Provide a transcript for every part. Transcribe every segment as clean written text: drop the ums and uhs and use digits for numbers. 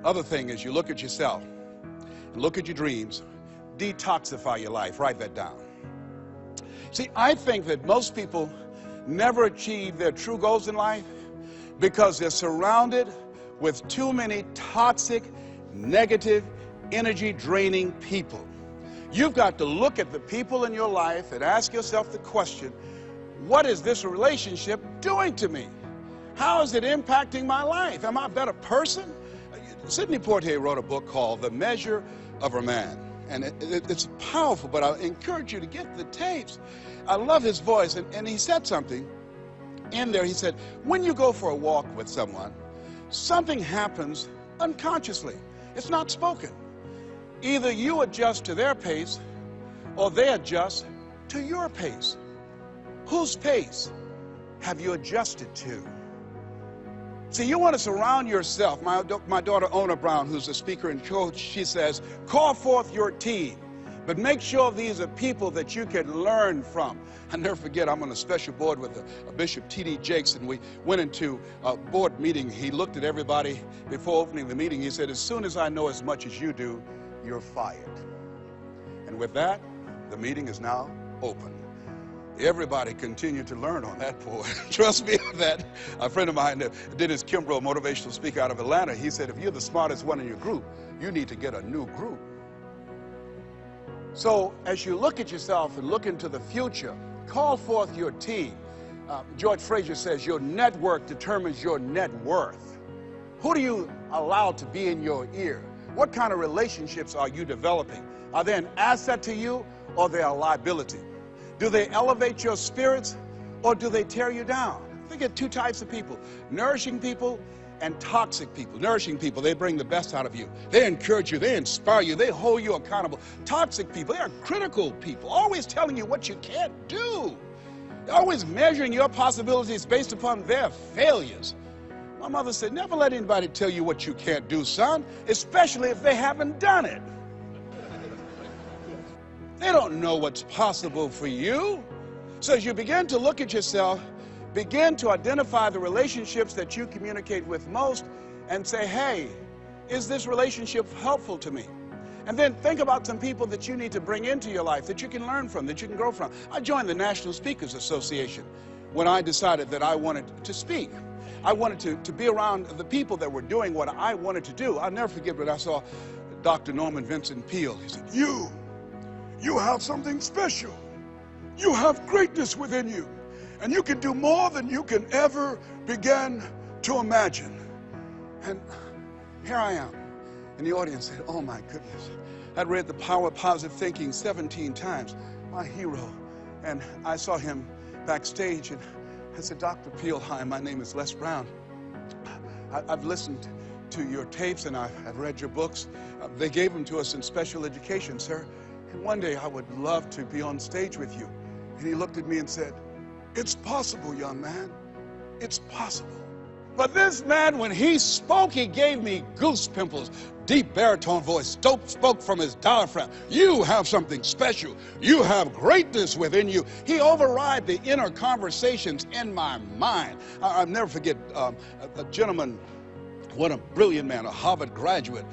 Other thing is you look at yourself and look at your dreams. Detoxify your life. Write that down. See, I think that most people never achieve their true goals in life because they're surrounded with too many toxic, negative, energy-draining people. You've got to look at the people in your life and ask yourself the question, what is this relationship doing to me? How is it impacting my life? Am I a better person? Sidney Poitier wrote a book called The Measure of a Man. And it's powerful, but I encourage you to get the tapes. I love his voice, and he said something in there. He said, when you go for a walk with someone, something happens unconsciously. It's not spoken. Either you adjust to their pace or they adjust to your pace. Whose pace have you adjusted to? See, you want to surround yourself. My daughter, Ona Brown, who's a speaker and coach, she says, call forth your team, but make sure these are people that you can learn from. I'll never forget, I'm on a special board with a Bishop T.D. Jakes, and we went into a board meeting. He looked at everybody before opening the meeting. He said, as soon as I know as much as you do, you're fired. And with that, the meeting is now open. Everybody continued to learn on that board. Trust me on that. A friend of mine did his Kimbrough motivational speaker out of Atlanta. He said, if you're the smartest one in your group, you need to get a new group. So as you look at yourself and look into the future, call forth your team. George Fraser says your network determines your net worth. Who do you allow to be in your ear? What kind of relationships are you developing? Are they an asset to you or they are a liability? Do they elevate your spirits or do they tear you down? Think of two types of people, nourishing people and toxic people. Nourishing people, they bring the best out of you. They encourage you, they inspire you, they hold you accountable. Toxic people, they are critical people, always telling you what you can't do. They're always measuring your possibilities based upon their failures. My mother said, never let anybody tell you what you can't do, son, especially if they haven't done it. They don't know what's possible for you. So as you begin to look at yourself, begin to identify the relationships that you communicate with most and say, hey, is this relationship helpful to me? And then think about some people that you need to bring into your life that you can learn from, that you can grow from. I joined the National Speakers Association when I decided that I wanted to speak. I wanted to be around the people that were doing what I wanted to do. I'll never forget when I saw Dr. Norman Vincent Peale. He said, you have something special. You have greatness within you. And you can do more than you can ever begin to imagine. And here I am. And the audience said, oh my goodness. I'd read The Power of Positive Thinking 17 times. My hero. And I saw him backstage and I said, Dr. Peale, hi, my name is Les Brown. I've listened to your tapes and I've read your books. They gave them to us in special education, sir. And one day I would love to be on stage with you. And he looked at me and said, it's possible, young man. It's possible. But this man, when he spoke, he gave me goose pimples. Deep baritone voice, spoke from his diaphragm. You have something special. You have greatness within you. He override the inner conversations in my mind. I'll never forget a gentleman, what a brilliant man, a Harvard graduate,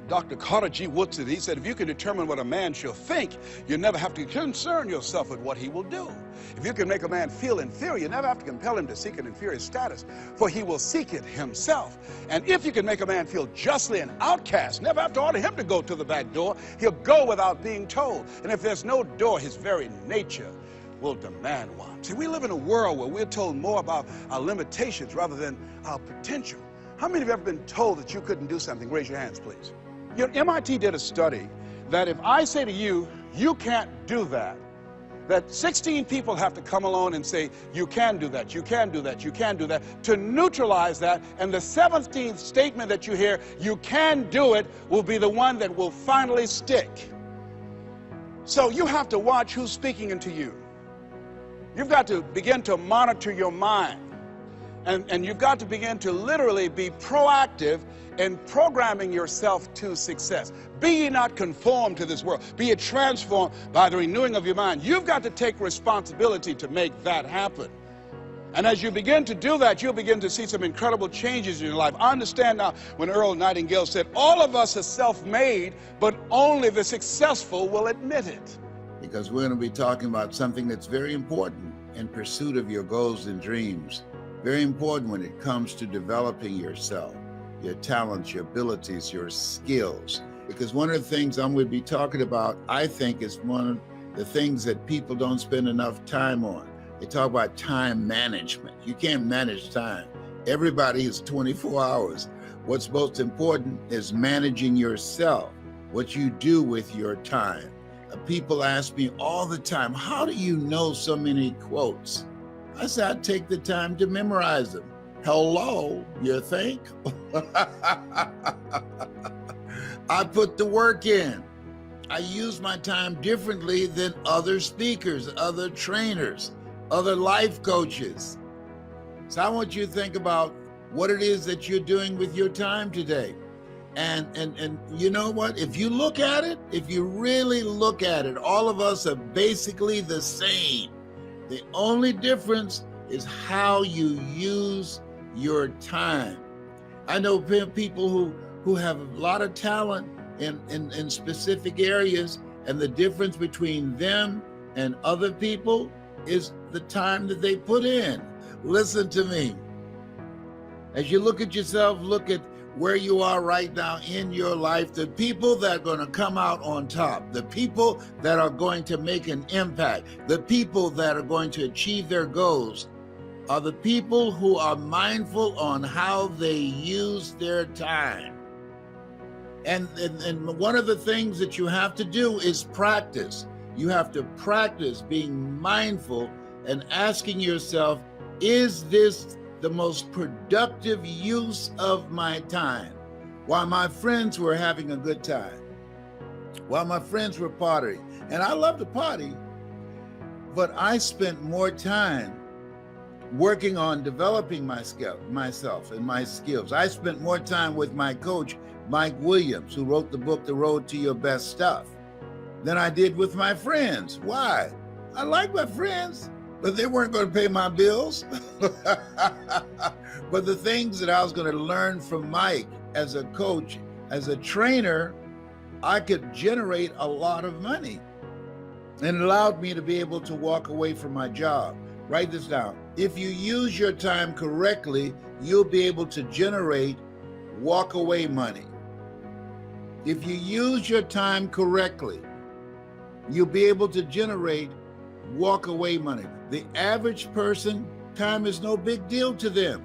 Dr. Carter G. Woodson. He said, if you can determine what a man shall think, you never have to concern yourself with what he will do. If you can make a man feel inferior, you never have to compel him to seek an inferior status, for he will seek it himself. And if you can make a man feel justly an outcast, never have to order him to go to the back door. He'll go without being told. And if there's no door, his very nature will demand one. See, we live in a world where we're told more about our limitations rather than our potential. How many of you have ever been told that you couldn't do something? Raise your hands, please. You know, MIT did a study that if I say to you, you can't do that, that 16 people have to come along and say, you can do that, you can do that, you can do that, to neutralize that, and the 17th statement that you hear, you can do it, will be the one that will finally stick. So you have to watch who's speaking into you. You've got to begin to monitor your mind. And you've got to begin to literally be proactive in programming yourself to success. Be ye not conformed to this world. Be ye transformed by the renewing of your mind. You've got to take responsibility to make that happen. And as you begin to do that, you'll begin to see some incredible changes in your life. I understand now when Earl Nightingale said, all of us are self-made, but only the successful will admit it. Because we're going to be talking about something that's very important in pursuit of your goals and dreams. Very important when it comes to developing yourself, your talents, your abilities, your skills. Because one of the things I'm going to be talking about, I think, is one of the things that people don't spend enough time on. They talk about time management. You can't manage time. Everybody is 24 hours. What's most important is managing yourself, what you do with your time. People ask me all the time, how do you know so many quotes? I say, I take the time to memorize them. Hello, you think? I put the work in. I use my time differently than other speakers, other trainers, other life coaches. So I want you to think about what it is that you're doing with your time today. And you know what? If you look at it, if you really look at it, all of us are basically the same. The only difference is how you use your time. I know people who have a lot of talent in specific areas, and the difference between them and other people is the time that they put in. Listen to me. As you look at yourself, look at where you are right now in your life, the people that are going to come out on top, the people that are going to make an impact, the people that are going to achieve their goals are the people who are mindful on how they use their time. And one of the things that you have to do is practice. You have to practice being mindful and asking yourself, is this the most productive use of my time? While my friends were having a good time, while my friends were partying, and I love to party, but I spent more time working on developing myself and my skills. I spent more time with my coach, Mike Williams, who wrote the book, The Road to Your Best Stuff, than I did with my friends. Why? I like my friends, but they weren't going to pay my bills. But the things that I was going to learn from Mike as a coach, as a trainer, I could generate a lot of money. And it allowed me to be able to walk away from my job. Write this down. If you use your time correctly, you'll be able to generate walk away money. If you use your time correctly, you'll be able to generate walk away money. The average person, time is no big deal to them.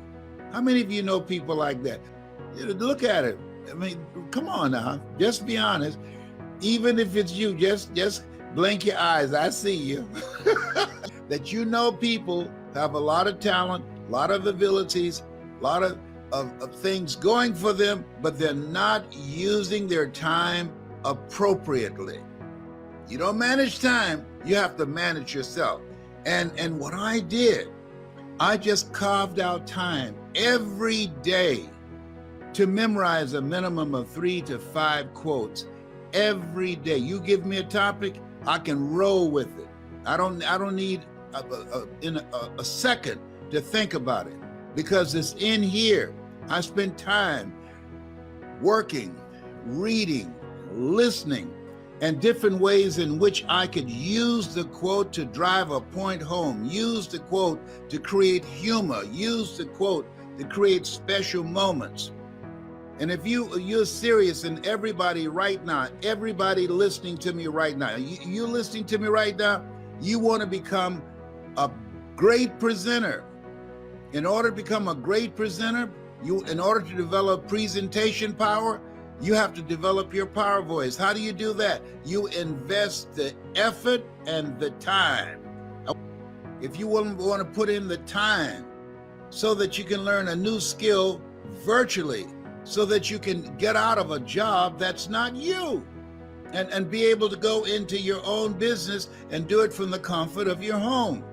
How many of you know people like that? Look at it. I mean, come on now, just be honest. Even if it's you, just blink your eyes. I see you. That you know people have a lot of talent, a lot of abilities, a lot of things going for them, but they're not using their time appropriately. You don't manage time, you have to manage yourself. And what I did, I just carved out time every day to memorize a minimum of 3 to 5 quotes every day. You give me a topic, I can roll with it. I don't need a second to think about it, because it's in here. I spend time working, reading, listening, and different ways in which I could use the quote to drive a point home, use the quote to create humor, use the quote to create special moments. And if you're serious, and everybody right now, everybody listening to me right now, you listening to me right now, you want to become a great presenter. In order to become a great presenter, in order to develop presentation power, you have to develop your power voice. How do you do that? You invest the effort and the time. If you want to put in the time so that you can learn a new skill virtually, so that you can get out of a job that's not you, and be able to go into your own business and do it from the comfort of your home.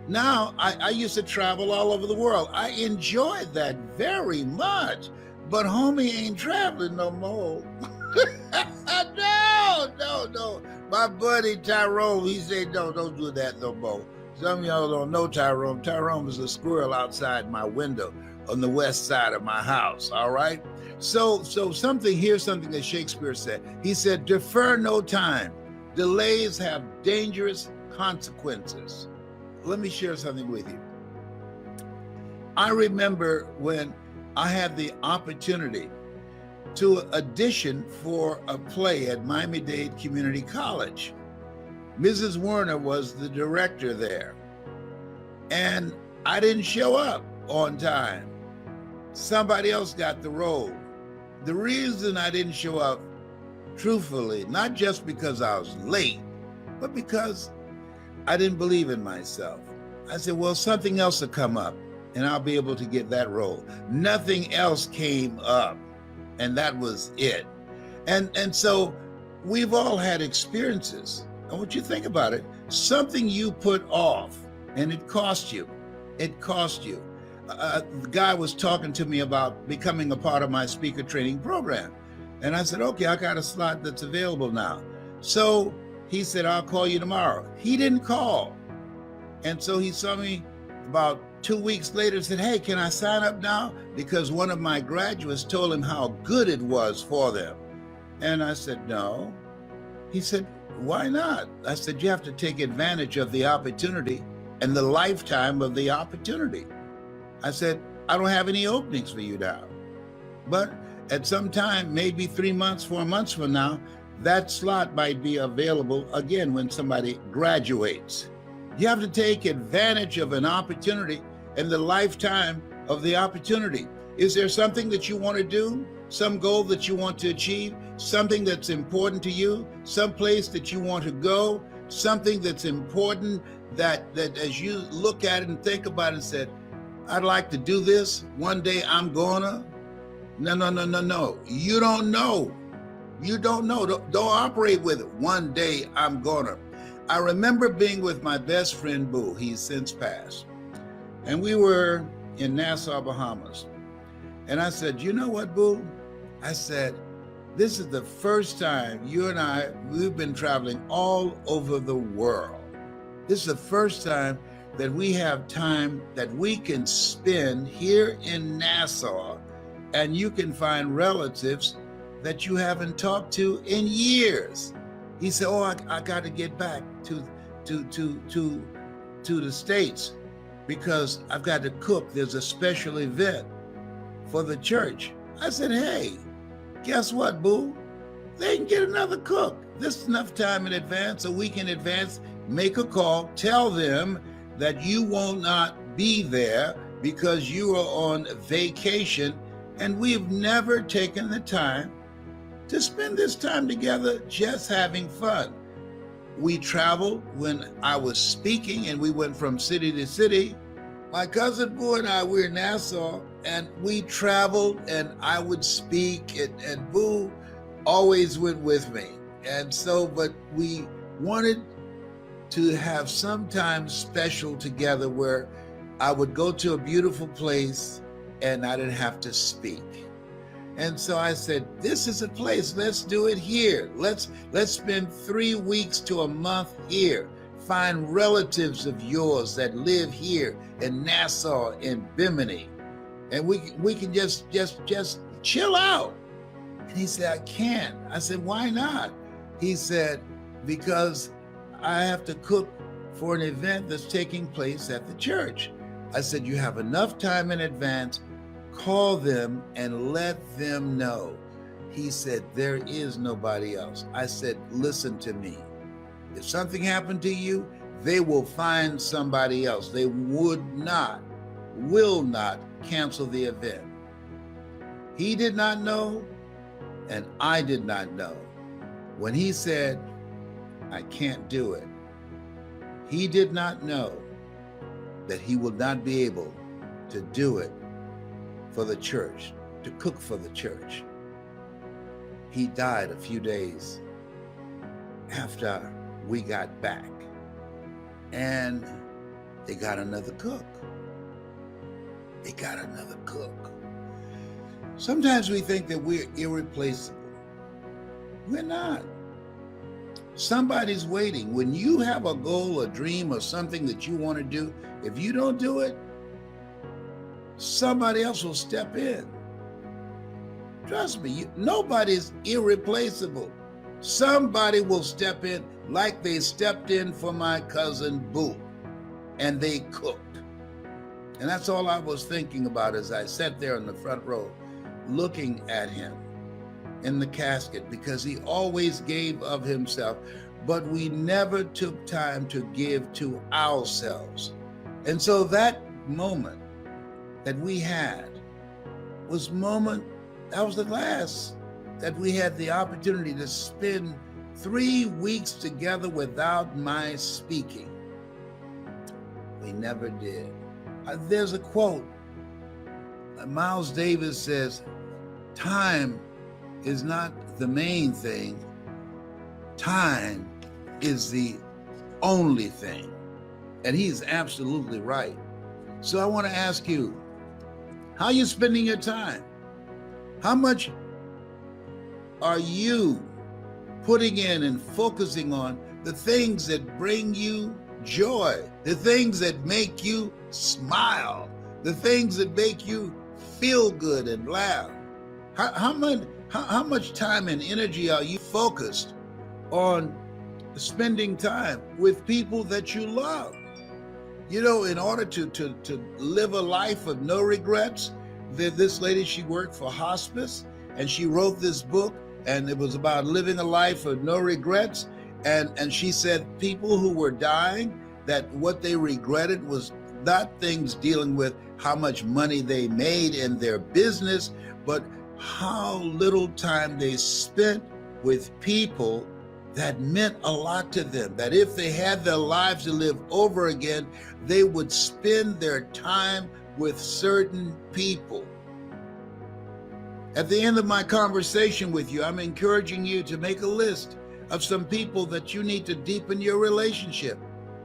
Now, I used to travel all over the world. I enjoyed that very much, but homie ain't traveling no more. No. My buddy Tyrone, he said, no, don't do that no more. Some of y'all don't know Tyrone. Tyrone was a squirrel outside my window on the west side of my house, all right? So here's something that Shakespeare said. He said, defer no time. Delays have dangerous consequences. Let me share something with you. I remember when I had the opportunity to audition for a play at Miami-Dade Community College. Mrs. Werner was the director there, and I didn't show up on time. Somebody else got the role. The reason I didn't show up, truthfully, not just because I was late, but because I didn't believe in myself. I said, well, something else will come up and I'll be able to get that role. Nothing else came up, and that was it. And so we've all had experiences. I want you to think about it. Something you put off and it cost you. It cost you. The guy was talking to me about becoming a part of my speaker training program. And I said, okay, I got a slot that's available now. So he said, I'll call you tomorrow. He didn't call. And so he saw me about 2 weeks later and said, hey, can I sign up now? Because one of my graduates told him how good it was for them. And I said, no. He said, why not? I said, you have to take advantage of the opportunity and the lifetime of the opportunity. I said, I don't have any openings for you now. But at some time, maybe 3 months, 4 months from now, that slot might be available again when somebody graduates. You have to take advantage of an opportunity and the lifetime of the opportunity. Is there something that you want to do? Some goal that you want to achieve? Something that's important to you? Some place that you want to go? Something that's important that as you look at it and think about it and said, I'd like to do this. One day I'm gonna. No. You don't know. You don't know. Don't operate with it. One day I'm gonna. I remember being with my best friend, Boo. He's since passed. And we were in Nassau, Bahamas. And I said, you know what, Boo? I said, this is the first time you and I, we've been traveling all over the world. This is the first time that we have time that we can spend here in Nassau, and you can find relatives that you haven't talked to in years. He said, oh, I got to get back to the States because I've got to cook. There's a special event for the church. I said, hey, guess what, Boo? They can get another cook. This is enough time in advance, a week in advance. Make a call, tell them that you will not be there because you are on vacation, and we've never taken the time to spend this time together just having fun. We traveled when I was speaking, and we went from city to city. My cousin Boo and I, we were in Nassau, and we traveled, and I would speak, and Boo always went with me. And so, but we wanted to have some time special together where I would go to a beautiful place and I didn't have to speak. And so I said, this is a place, let's do it here. Let's spend 3 weeks to a month here. Find relatives of yours that live here in Nassau, in Bimini. And we can just chill out. And he said, I can't. I said, why not? He said, because I have to cook for an event that's taking place at the church. I said, you have enough time in advance, call them and let them know. He said, there is nobody else. I said, listen to me. If something happened to you, they will find somebody else. They will not cancel the event. He did not know, and I did not know. When he said, I can't do it, he did not know that he would not be able to do it for the church, to cook for the church. He died a few days after we got back, and they got another cook. They got another cook. Sometimes we think that we're irreplaceable. We're not. Somebody's waiting. When you have a goal, a dream, or something that you want to do, if you don't do it, somebody else will step in. Trust me, nobody's irreplaceable. Somebody will step in like they stepped in for my cousin Boo, and they cooked. And that's all I was thinking about as I sat there in the front row looking at him in the casket, because he always gave of himself, but we never took time to give to ourselves. And so that moment that we had was that was the last that we had the opportunity to spend 3 weeks together without my speaking. We never did. There's a quote. Miles Davis says, time is not the main thing. Time is the only thing. And he's absolutely right. So I want to ask you, how are you spending your time? How much are you putting in and focusing on the things that bring you joy, the things that make you smile, the things that make you feel good and laugh? How much time and energy are you focused on spending time with people that you love? You know, in order to live a life of no regrets, this lady, she worked for hospice, and she wrote this book, and it was about living a life of no regrets. And she said people who were dying, that what they regretted was not things dealing with how much money they made in their business, but how little time they spent with people that meant a lot to them, that if they had their lives to live over again, they would spend their time with certain people. At the end of my conversation with you, I'm encouraging you to make a list of some people that you need to deepen your relationship,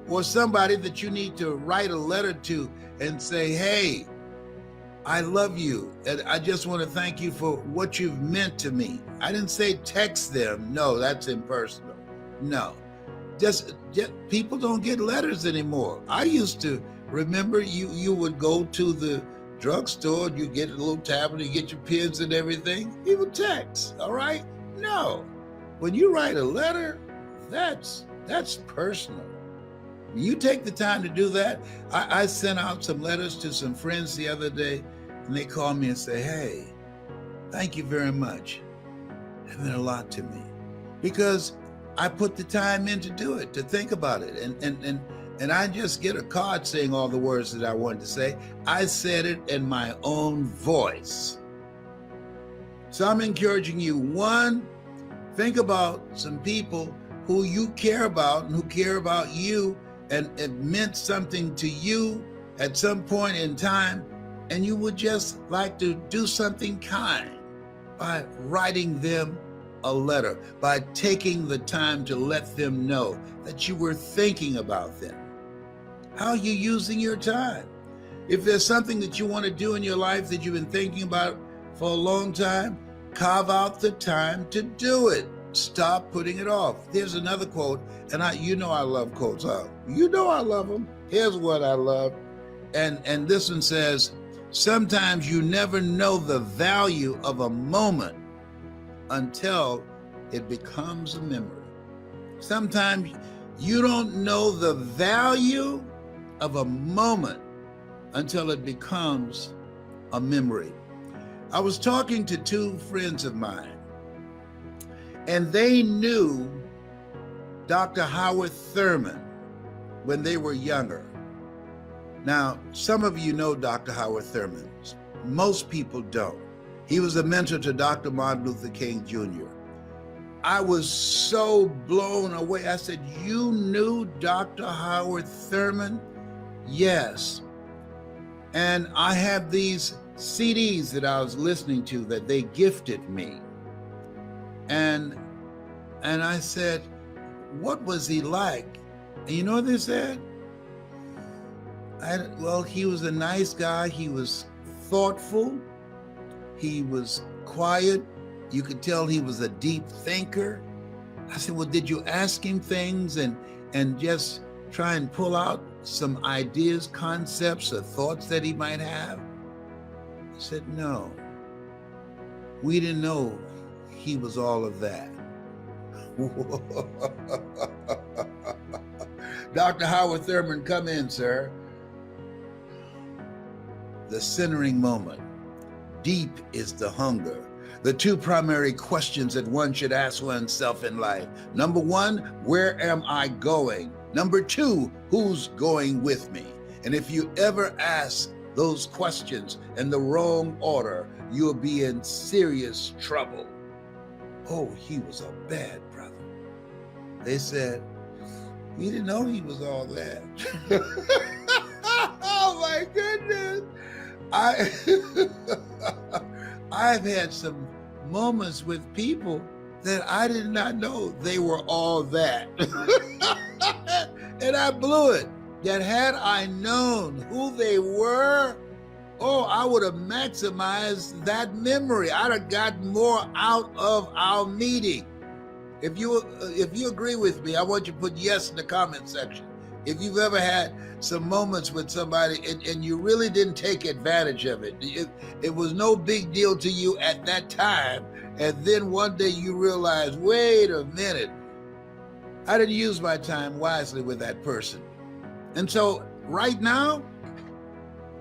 or somebody that you need to write a letter to and say, hey, I love you, and I just want to thank you for what you've meant to me. I didn't say text them. No, that's impersonal. No, just people don't get letters anymore. I used to remember you would go to the drugstore, you get a little tablet, you get your pens and everything. You would text, all right? No, when you write a letter, that's personal. You take the time to do that. I sent out some letters to some friends the other day, and they called me and say, hey, thank you very much. It meant a lot to me, because I put the time in to do it, to think about it. And I just get a card saying all the words that I wanted to say. I said it in my own voice. So I'm encouraging you, one, think about some people who you care about and who care about you, and it meant something to you at some point in time, and you would just like to do something kind by writing them a letter, by taking the time to let them know that you were thinking about them. How are you using your time? If there's something that you want to do in your life that you've been thinking about for a long time, carve out the time to do it. Stop putting it off. There's another quote, and you know I love quotes. You know I love them. Here's what I love. And this one says, sometimes you never know the value of a moment until it becomes a memory. Sometimes you don't know the value of a moment until it becomes a memory. I was talking to two friends of mine, and they knew Dr. Howard Thurman when they were younger. Now, some of you know Dr. Howard Thurman. Most people don't. He was a mentor to Dr. Martin Luther King Jr. I was so blown away. I said, you knew Dr. Howard Thurman? Yes. And I have these CDs that I was listening to that they gifted me. And I said, what was he like? And you know what they said? Well, he was a nice guy. He was thoughtful. He was quiet. You could tell he was a deep thinker. I said, well, did you ask him things and just try and pull out some ideas, concepts, or thoughts that he might have? I said, no. We didn't know he was all of that. Dr. Howard Thurman, come in, sir. The centering moment. Deep is the hunger. The two primary questions that one should ask oneself in life. Number one, where am I going? Number two, who's going with me? And if you ever ask those questions in the wrong order, you'll be in serious trouble. Oh, he was a bad brother. They said, we didn't know he was all that. Oh my goodness. I've had some moments with people that I did not know they were all that. And I blew it. That had I known who they were, oh, I would have maximized that memory. I'd have gotten more out of our meeting. If you agree with me, I want you to put yes in the comment section. If you've ever had some moments with somebody and you really didn't take advantage of it, it was no big deal to you at that time, and then one day you realize, wait a minute, I didn't use my time wisely with that person. And so right now,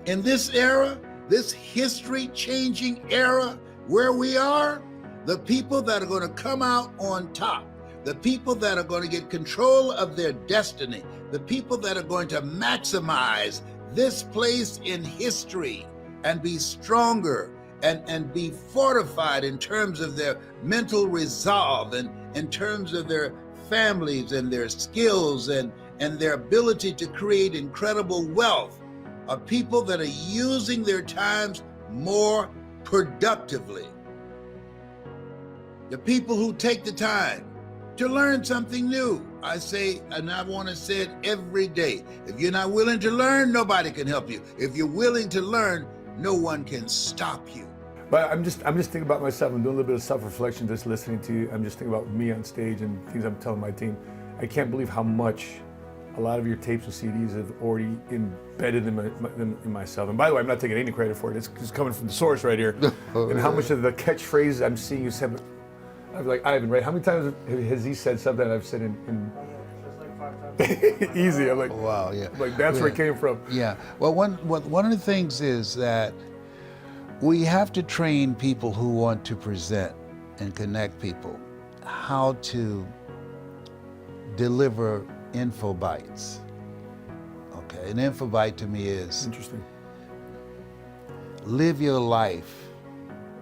in this era, this history-changing era where we are, the people that are going to come out on top, the people that are going to get control of their destiny, the people that are going to maximize this place in history and be stronger and be fortified in terms of their mental resolve and in terms of their families and their skills and their ability to create incredible wealth, are people that are using their times more productively. The people who take the time to learn something new. I say, and I want to say it every day, if you're not willing to learn, nobody can help you. If you're willing to learn, no one can stop you. But I'm just thinking about myself. I'm doing a little bit of self-reflection, just listening to you. I'm just thinking about me on stage and things I'm telling my team. I can't believe how much a lot of your tapes and CDs have already embedded in myself. And by the way, I'm not taking any credit for it. It's just coming from the source right here. And how much of the catchphrases I'm seeing you say, I'm like, Ivan, right? How many times has he said something I've said in like 5 times. Easy. I'm like, wow, yeah. Like that's where it came from. Yeah. Well, one of the things is that we have to train people who want to present and connect people how to deliver info bites. Okay, an info bite to me is Interesting. Live your life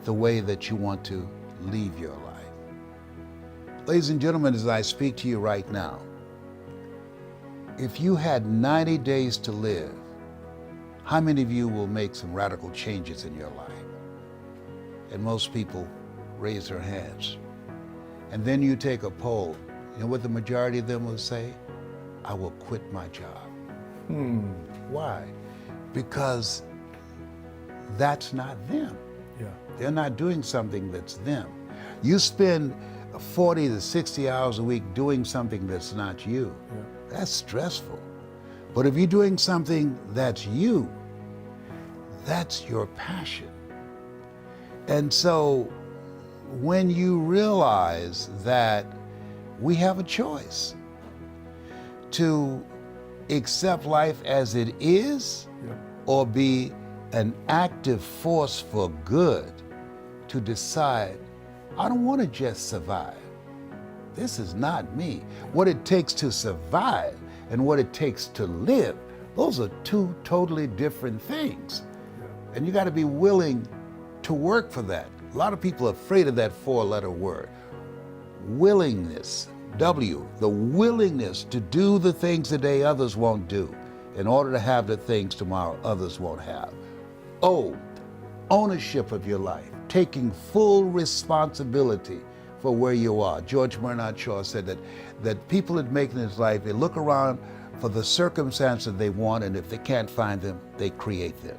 the way that you want to leave your life. Ladies and gentlemen, as I speak to you right now, if you had 90 days to live, how many of you will make some radical changes in your life? And most people raise their hands. And then you take a poll. You know what the majority of them will say? I will quit my job. Why? Because that's not them. Yeah. They're not doing something that's them. You spend 40 to 60 hours a week doing something that's not you. Yeah. That's stressful. But if you're doing something that's you, that's your passion. And so when you realize that we have a choice to accept life as it is, Yeah. or be an active force for good, to decide, I don't want to just survive. This is not me. What it takes to survive and what it takes to live, those are two totally different things. Yeah. And you got to be willing to work for that. A lot of people are afraid of that 4-letter word. Willingness, W, the willingness to do the things today others won't do in order to have the things tomorrow others won't have. O, ownership of your life, taking full responsibility for where you are. George Bernard Shaw said that people that make it in his life, they look around for the circumstances they want, and if they can't find them, they create them.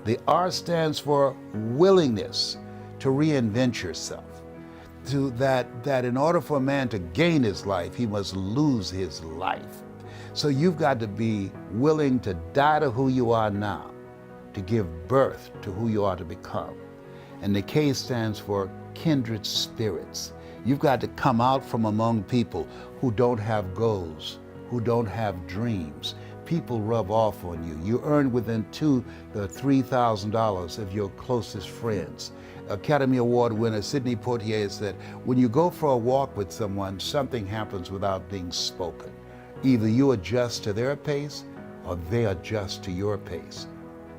The R stands for willingness to reinvent yourself. that in order for a man to gain his life, he must lose his life. So you've got to be willing to die to who you are now, to give birth to who you are to become. And the K stands for kindred spirits. You've got to come out from among people who don't have goals, who don't have dreams. People rub off on you. You earn within $2,000 to $3,000 of your closest friends. Academy Award winner Sidney Poitier said, when you go for a walk with someone, something happens without being spoken. Either you adjust to their pace or they adjust to your pace.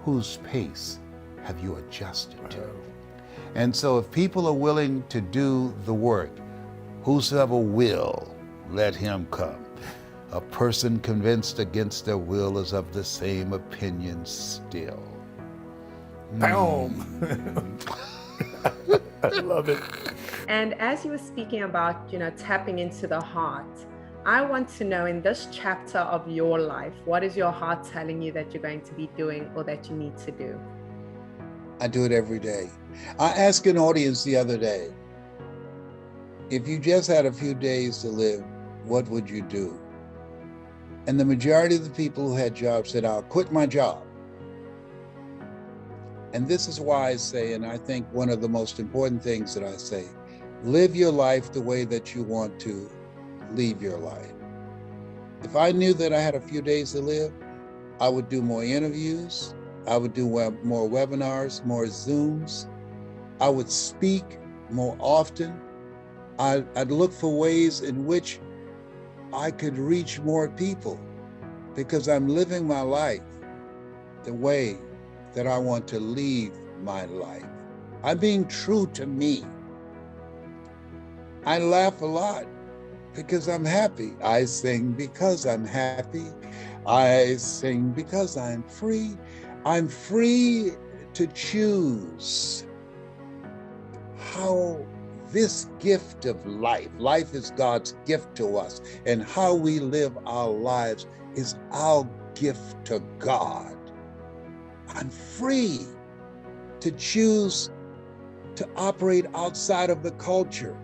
Whose pace have you adjusted to? And so if people are willing to do the work, whosoever will, let him come. A person convinced against their will is of the same opinion still. Boom! I love it. And as you were speaking about, tapping into the heart, I want to know, in this chapter of your life, what is your heart telling you that you're going to be doing or that you need to do? I do it every day. I asked an audience the other day, if you just had a few days to live, what would you do? And the majority of the people who had jobs said, I'll quit my job. And this is why I say, and I think one of the most important things that I say, live your life the way that you want to leave your life. If I knew that I had a few days to live, I would do more interviews. I would do more webinars, more Zooms. I would speak more often. I'd look for ways in which I could reach more people, because I'm living my life the way that I want to leave my life. I'm being true to me. I laugh a lot because I'm happy. I sing because I'm happy. I sing because I'm free. I'm free to choose how this gift of life is God's gift to us, and how we live our lives is our gift to God. I'm free to choose to operate outside of the culture,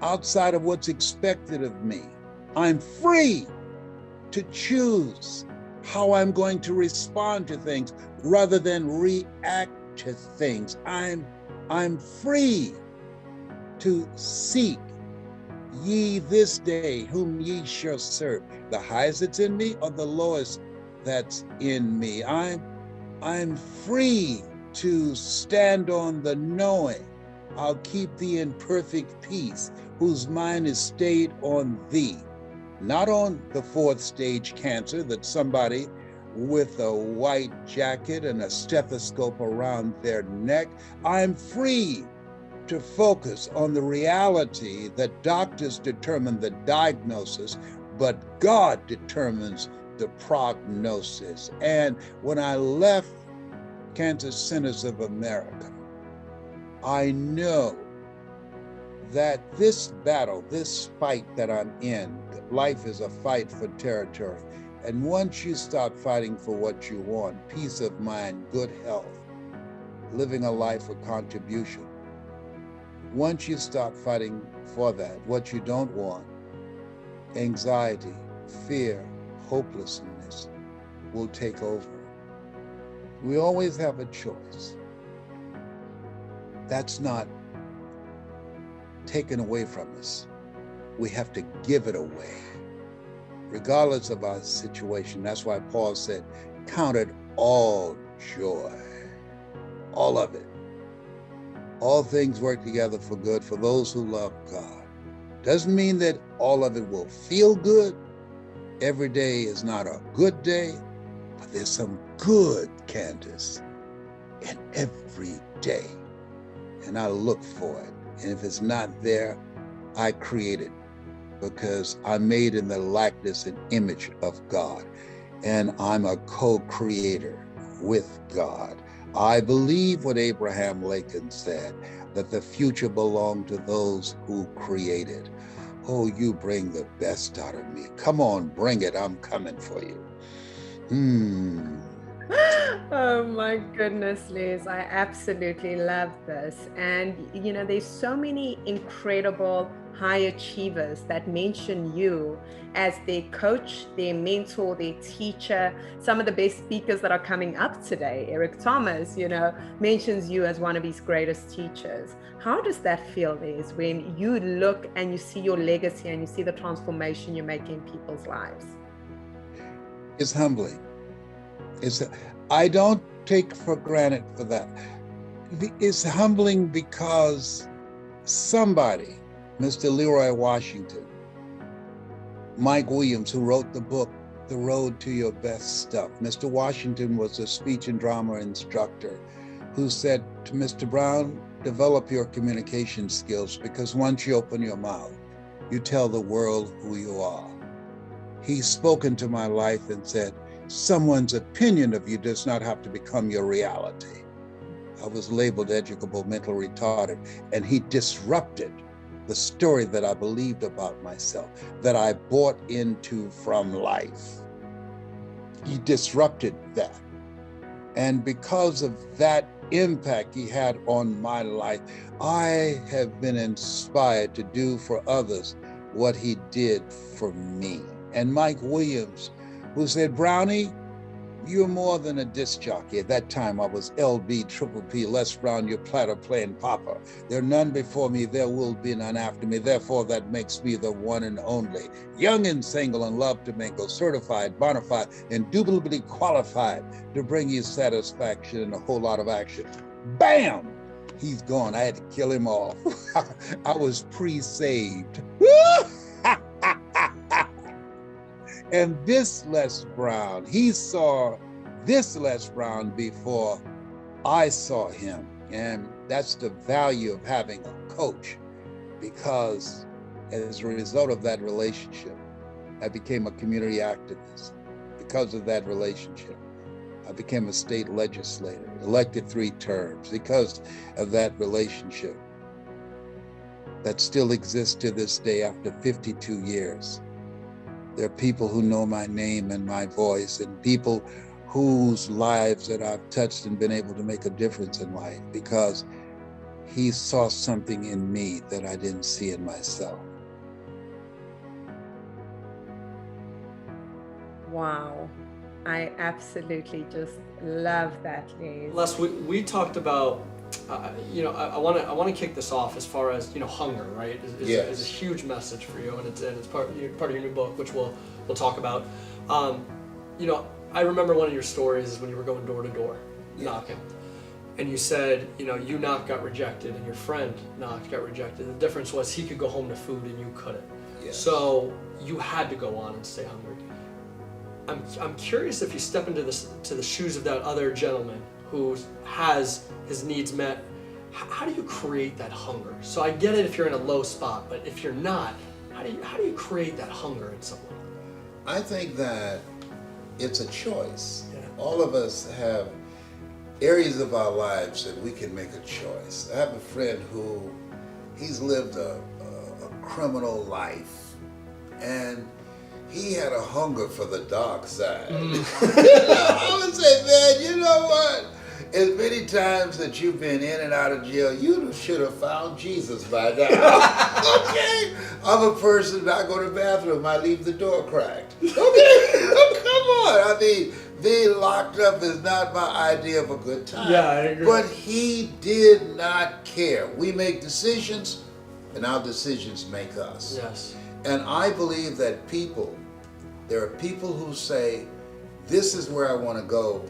outside of what's expected of me. I'm free to choose how I'm going to respond to things rather than react to things. I'm free to seek ye this day whom ye shall serve, the highest that's in me or the lowest that's in me. I'm free to stand on the knowing, I'll keep thee in perfect peace, whose mind is stayed on thee, not on the fourth stage cancer that somebody with a white jacket and a stethoscope around their neck. I'm free to focus on the reality that doctors determine the diagnosis, but God determines the prognosis. And when I left Cancer Centers of America, I know that this battle, this fight that I'm in, life is a fight for territory. And once you start fighting for what you want, peace of mind, good health, living a life of contribution, once you start fighting for that, what you don't want, anxiety, fear, hopelessness will take over. We always have a choice. That's not taken away from us. We have to give it away, regardless of our situation. That's why Paul said, count it all joy, all of it. All things work together for good for those who love God. Doesn't mean that all of it will feel good. Every day is not a good day, but there's some good, Candace, in every day. And I look for it. And if it's not there, I create it, because I'm made in the likeness and image of God. And I'm a co-creator with God. I believe what Abraham Lincoln said, that the future belonged to those who created. Oh, you bring the best out of me. Come on, bring it. I'm coming for you. Oh my goodness, Liz. I absolutely love this. And, there's so many incredible high achievers that mention you as their coach, their mentor, their teacher. Some of the best speakers that are coming up today, Eric Thomas, mentions you as one of his greatest teachers. How does that feel, Liz, when you look and you see your legacy and you see the transformation you're making in people's lives? It's humbling. I don't take for granted for that. It's humbling because somebody, Mr. Leroy Washington, Mike Williams, who wrote the book, The Road to Your Best Stuff. Mr. Washington was a speech and drama instructor who said to Mr. Brown, develop your communication skills, because once you open your mouth, you tell the world who you are. He's spoken to my life and said, someone's opinion of you does not have to become your reality. I was labeled educable, mental retarded, and he disrupted the story that I believed about myself, that I bought into from life. He disrupted that. And because of that impact he had on my life, I have been inspired to do for others what he did for me. And Mike Williams, who said, Brownie, you're more than a disc jockey. At that time, I was LB, Triple P, Les Brown, your platter playing Papa. There are none before me, there will be none after me. Therefore, that makes me the one and only. Young and single and love to mingle, certified, bona fide, indubitably qualified to bring you satisfaction and a whole lot of action. Bam! He's gone. I had to kill him off. I was pre-saved. And this Les Brown, he saw this Les Brown before I saw him. And that's the value of having a coach, because as a result of that relationship, I became a community activist. Because of that relationship, I became a state legislator, elected 3 terms. Because of that relationship that still exists to this day after 52 years. There are people who know my name and my voice, and people whose lives that I've touched and been able to make a difference in life, because he saw something in me that I didn't see in myself. Wow. I absolutely just love that, Liz. Les, we talked about, I want to kick this off as far as hunger, right? Yes. Is a huge message for you, and it's part of your new book, which we'll talk about. I remember one of your stories is when you were going door to door, knocking, and you said you knocked, got rejected, and your friend knocked, got rejected. The difference was he could go home to food and you couldn't. Yes. So you had to go on and stay hungry. I'm curious if you step into the shoes of that other gentleman who has his needs met. How do you create that hunger? So I get it if you're in a low spot, but if you're not, how do you create that hunger in someone? I think that it's a choice. Yeah. All of us have areas of our lives that we can make a choice. I have a friend who, he's lived a criminal life, and he had a hunger for the dark side. I would say, man, you know what? As many times that you've been in and out of jail, you should have found Jesus by now. Okay? I'm a person, I go to the bathroom, I leave the door cracked. Okay? Come on. I mean, being locked up is not my idea of a good time. Yeah, I agree. But he did not care. We make decisions, and our decisions make us. Yes. And I believe that there are people who say, this is where I want to go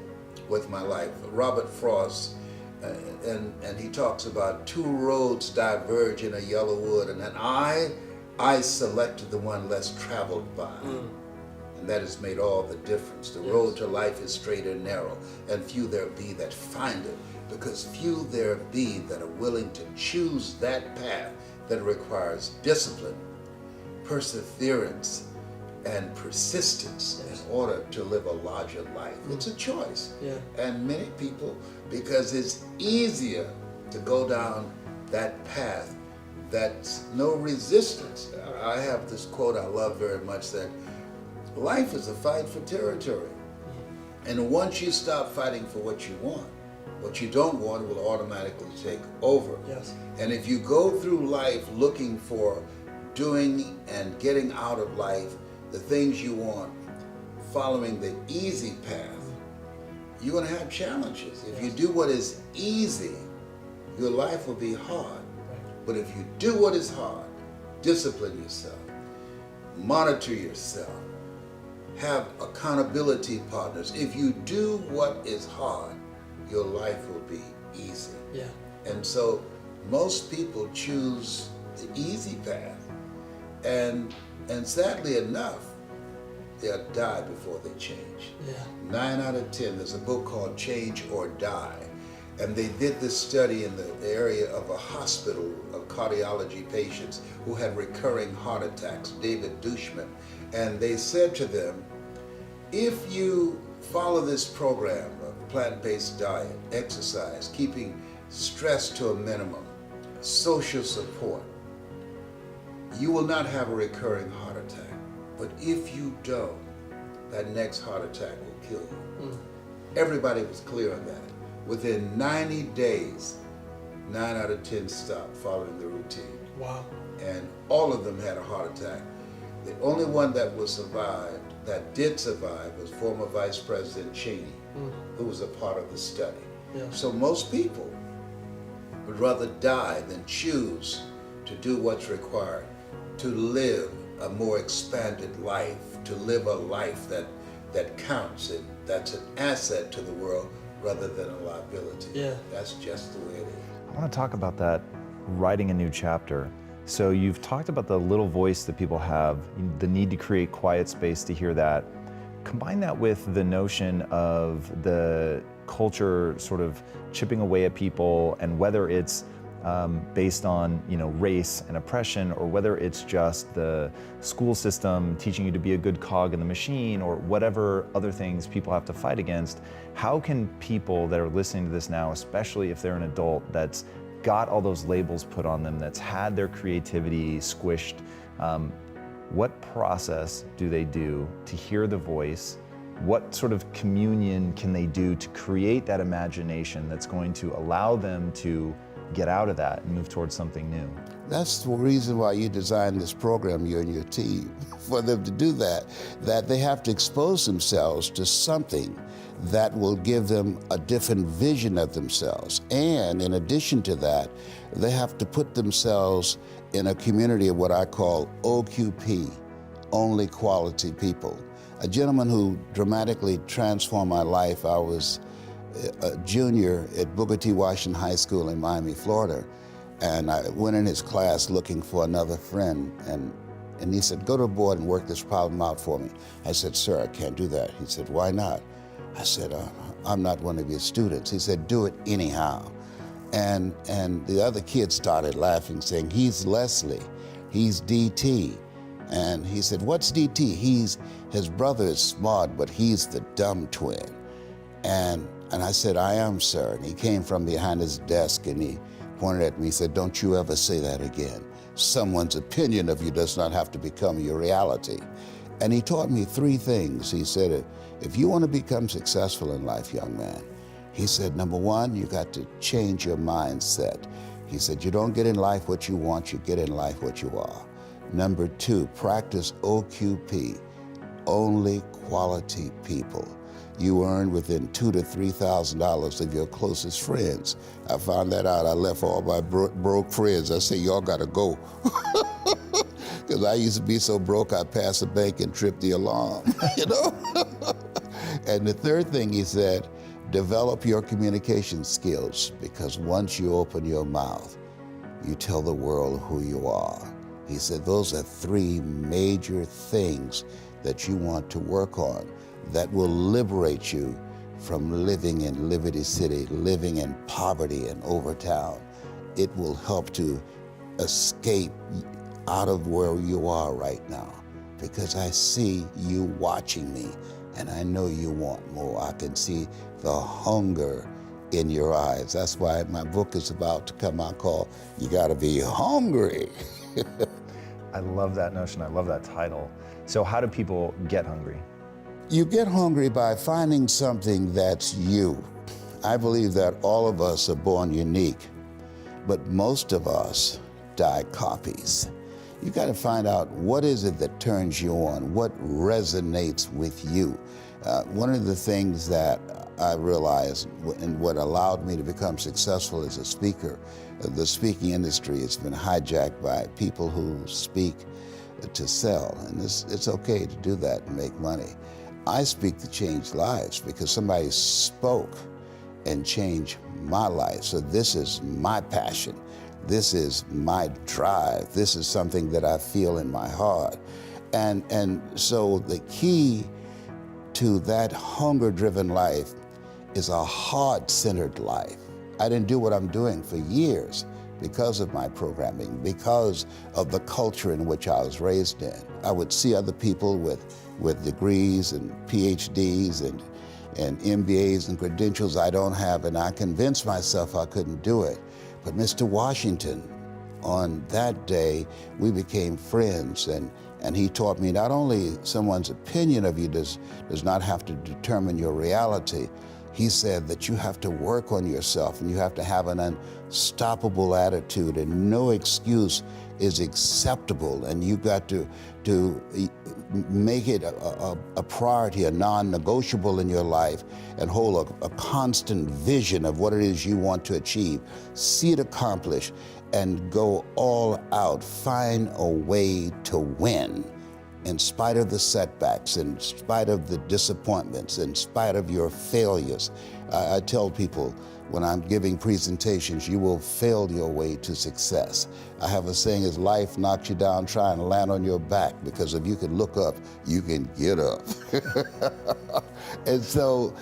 with my life. Robert Frost, and he talks about 2 roads diverge in a yellow wood, and then I selected the one less traveled by. And that has made all the difference. The road to life is straight and narrow, and few there be that find it, because few there be that are willing to choose that path that requires discipline, perseverance, and persistence in order to live a larger life. It's a choice. Yeah. And many people, because it's easier to go down that path, that's no resistance. I have this quote I love very much, that life is a fight for territory. And once you stop fighting for what you want, what you don't want will automatically take over. Yes. And if you go through life looking for doing and getting out of life the things you want, following the easy path, you're going to have challenges. If you do what is easy, your life will be hard. But if you do what is hard, discipline yourself, monitor yourself, have accountability partners. If you do what is hard, your life will be easy. Yeah. And so most people choose the easy path. And sadly enough, they'll die before they change. Yeah. 9 out of 10, there's a book called Change or Die. And they did this study in the area of a hospital of cardiology patients who had recurring heart attacks, David Dushman. And they said to them, if you follow this program of plant-based diet, exercise, keeping stress to a minimum, social support, you will not have a recurring heart attack. But if you don't, that next heart attack will kill you. Everybody was clear on that. Within 90 days, 9 out of 10 stopped following the routine. Wow. And all of them had a heart attack. The only one that did survive was former Vice President Cheney, who was a part of the study. Yeah. So most people would rather die than choose to do what's required, to live a more expanded life, to live a life that counts and that's an asset to the world rather than a liability. Yeah. That's just the way it is. I want to talk about that, writing a new chapter. So you've talked about the little voice that people have, the need to create quiet space to hear that. Combine that with the notion of the culture sort of chipping away at people, and whether it's based on race and oppression, or whether it's just the school system teaching you to be a good cog in the machine, or whatever other things people have to fight against. How can people that are listening to this now, especially if they're an adult that's got all those labels put on them, that's had their creativity squished, what process do they do to hear the voice? What sort of communion can they do to create that imagination that's going to allow them to get out of that and move towards something new? That's the reason why you designed this program, you and your team, for them to do that they have to expose themselves to something that will give them a different vision of themselves. And in addition to that, they have to put themselves in a community of what I call OQP, only quality people. A gentleman who dramatically transformed my life, I was a junior at Booker T. Washington High School in Miami, Florida, and I went in his class looking for another friend, and he said, go to the board and work this problem out for me. I said, sir, I can't do that. He said, why not? I said, I'm not one of your students. He said, do it anyhow. And the other kids started laughing, saying, he's Leslie, he's DT. And he said, what's DT? His brother is smart, but he's the dumb twin. And I said, I am, sir. And he came from behind his desk and he pointed at me and said, don't you ever say that again. Someone's opinion of you does not have to become your reality. And he taught me 3 things. He said, if you want to become successful in life, young man, he said, number 1, you got to change your mindset. He said, you don't get in life what you want, you get in life what you are. Number 2, practice OQP, only quality people. You earn within $2,000 to $3,000 of your closest friends. I found that out. I left all my broke friends. I said, y'all gotta go. Because I used to be so broke, I'd pass the bank and trip the alarm, And the 3rd thing he said, develop your communication skills, because once you open your mouth, you tell the world who you are. He said, those are 3 major things that you want to work on that will liberate you from living in Liberty City, living in poverty in Overtown. It will help to escape out of where you are right now, because I see you watching me and I know you want more. I can see the hunger in your eyes. That's why my book is about to come out called You Gotta Be Hungry. I love that notion. I love that title. So how do people get hungry? You get hungry by finding something that's you. I believe that all of us are born unique, but most of us die copies. You got to find out what is it that turns you on, what resonates with you. One of the things that I realized and what allowed me to become successful as a speaker, the speaking industry has been hijacked by people who speak to sell, and it's okay to do that and make money. I speak to change lives because somebody spoke and changed my life. So this is my passion. This is my drive. This is something that I feel in my heart. And so the key to that hunger-driven life is a heart-centered life. I didn't do what I'm doing for years because of my programming, because of the culture in which I was raised in. I would see other people with degrees and PhDs and MBAs and credentials I don't have, and I convinced myself I couldn't do it. But Mr. Washington, on that day, we became friends, and he taught me not only someone's opinion of you does not have to determine your reality. He said that you have to work on yourself and you have to have an unstoppable attitude, and no excuse is acceptable, and you got to make it a priority, a non-negotiable in your life, and hold a constant vision of what it is you want to achieve. See it accomplished and go all out. Find a way to win in spite of the setbacks, in spite of the disappointments, in spite of your failures. I tell people when I'm giving presentations, you will fail your way to success. I have a saying, is life knocks you down, try and land on your back, because if you can look up, you can get up. And so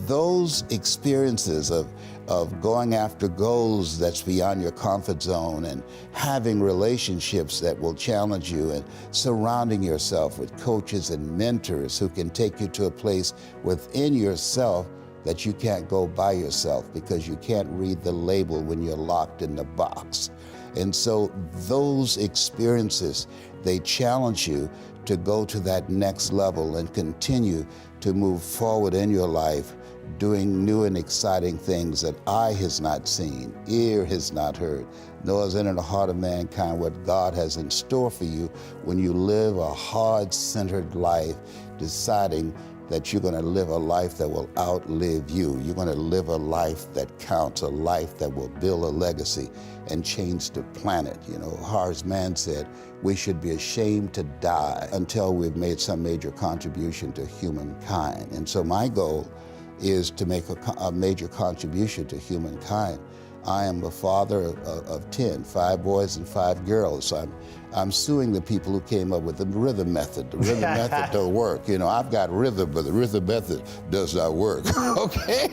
those experiences of going after goals that's beyond your comfort zone, and having relationships that will challenge you, and surrounding yourself with coaches and mentors who can take you to a place within yourself that you can't go by yourself because you can't read the label when you're locked in the box. And so those experiences, they challenge you to go to that next level and continue to move forward in your life, doing new and exciting things that eye has not seen, ear has not heard, nor is in the heart of mankind what God has in store for you when you live a heart-centered life, deciding that you're going to live a life that will outlive you. You're going to live a life that counts, a life that will build a legacy and change the planet. You know, Horace Mann said, we should be ashamed to die until we've made some major contribution to humankind. And so my goal is to make a major contribution to humankind. I am a father of 10, 5 boys and 5 girls. So I'm suing the people who came up with the rhythm method. The rhythm method don't work. You know, I've got rhythm, but the rhythm method does not work, okay?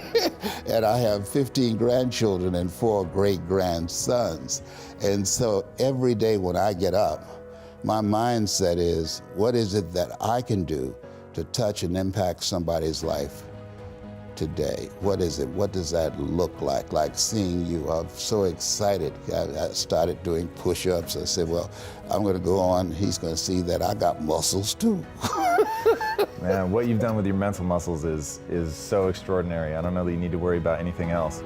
And I have 15 grandchildren and 4 great-grandsons. And so every day when I get up, my mindset is, what is it that I can do to touch and impact somebody's life today? What is it? What does that look like? Like seeing you, I'm so excited. I started doing push-ups. I said, well, I'm going to go on. He's going to see that I got muscles too. Man, what you've done with your mental muscles is so extraordinary. I don't know that you need to worry about anything else.